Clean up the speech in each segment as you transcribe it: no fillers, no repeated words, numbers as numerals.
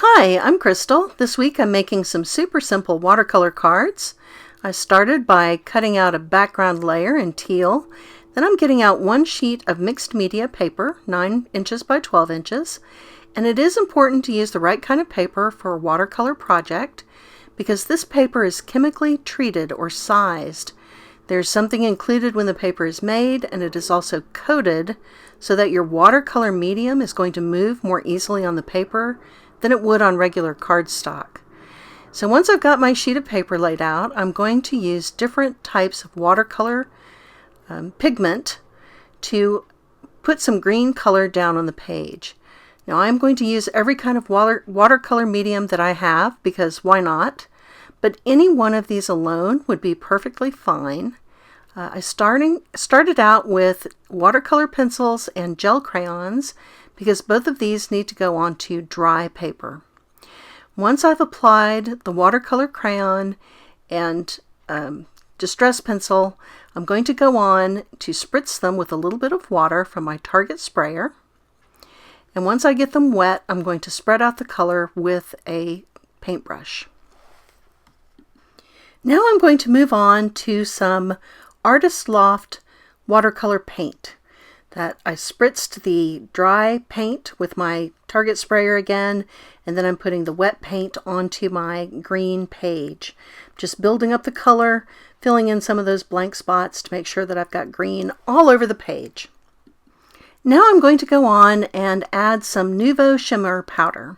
Hi, I'm Crystal. This week I'm making some super simple watercolor cards. I started by cutting out a background layer in teal. Then I'm getting out one sheet of mixed media paper, 9 inches by 12 inches. And it is important to use the right kind of paper for a watercolor project because this paper is chemically treated or sized. There's something included when the paper is made, and it is also coated so that your watercolor medium is going to move more easily on the paper than it would on regular cardstock. So once I've got my sheet of paper laid out, I'm going to use different types of watercolor pigment to put some green color down on the page. Now I'm going to use every kind of watercolor medium that I have because why not? But any one of these alone would be perfectly fine. I started out with watercolor pencils and gel crayons because both of these need to go onto dry paper. Once I've applied the watercolor crayon and distress pencil, I'm going to go on to spritz them with a little bit of water from my Target sprayer. And once I get them wet, I'm going to spread out the color with a paintbrush. Now I'm going to move on to some Artist Loft watercolor paint. That I spritzed the dry paint with my Target sprayer again, and then I'm putting the wet paint onto my green page. Just building up the color, filling in some of those blank spots to make sure that I've got green all over the page. Now I'm going to go on and add some Nouveau Shimmer powder.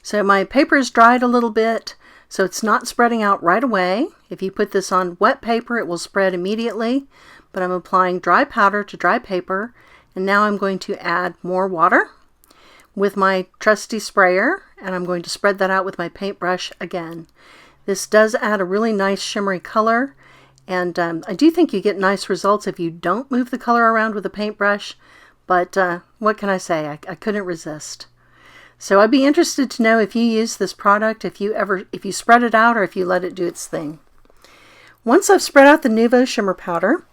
So my paper is dried a little bit, so it's not spreading out right away. If you put this on wet paper, it will spread immediately, but I'm applying dry powder to dry paper, and now I'm going to add more water with my trusty sprayer, and I'm going to spread that out with my paintbrush again. This does add a really nice shimmery color, and I do think you get nice results if you don't move the color around with a paintbrush, but what can I say? I couldn't resist. So I'd be interested to know if you use this product, if you spread it out or if you let it do its thing. Once I've spread out the Nouveau Shimmer powder,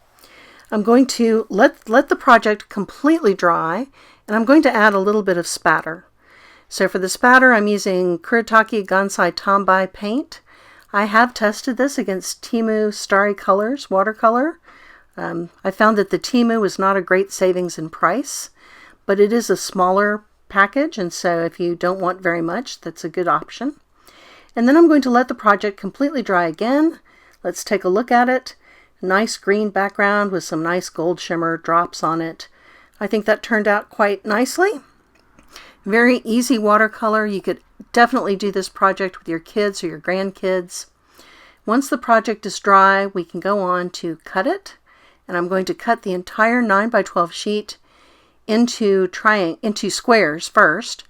I'm going to let the project completely dry, and I'm going to add a little bit of spatter. So for the spatter, I'm using Kuretake Gansai Tombai paint. I have tested this against Temu Starry Colors watercolor. I found that the Temu was not a great savings in price, but it is a smaller package, and so if you don't want very much, that's a good option. And then I'm going to let the project completely dry again. Let's take a look at it. Nice green background with some nice gold shimmer drops on it. I think that turned out quite nicely. Very easy watercolor. You could definitely do this project with your kids or your grandkids. Once the project is dry, we can go on to cut it. And I'm going to cut the entire 9 by 12 sheet into squares first.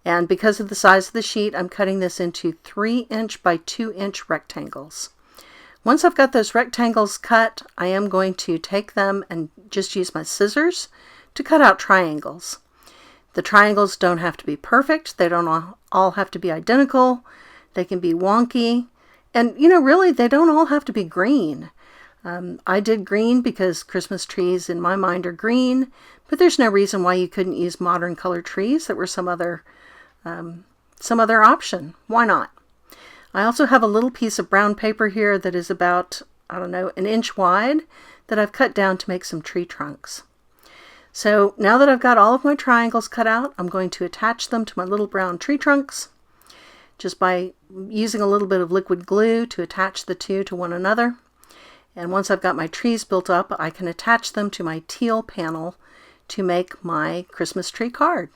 And because of the size of the sheet, I'm cutting this into 3-inch by 2-inch rectangles. Once I've got those rectangles cut, I am going to take them and just use my scissors to cut out triangles. The triangles don't have to be perfect. They don't all have to be identical. They can be wonky. And, really, they don't all have to be green. I did green because Christmas trees in my mind are green, but there's no reason why you couldn't use modern colored trees that were some other option. Why not? I also have a little piece of brown paper here that is about, an inch wide that I've cut down to make some tree trunks. So now that I've got all of my triangles cut out, I'm going to attach them to my little brown tree trunks just by using a little bit of liquid glue to attach the two to one another. And once I've got my trees built up, I can attach them to my teal panel to make my Christmas tree card.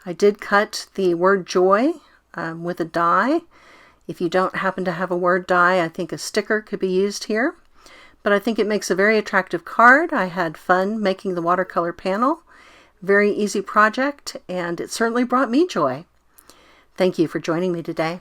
I did cut the word joy with a die. If you don't happen to have a word die, I think a sticker could be used here. But I think it makes a very attractive card. I had fun making the watercolor panel. Very easy project, and it certainly brought me joy. Thank you for joining me today.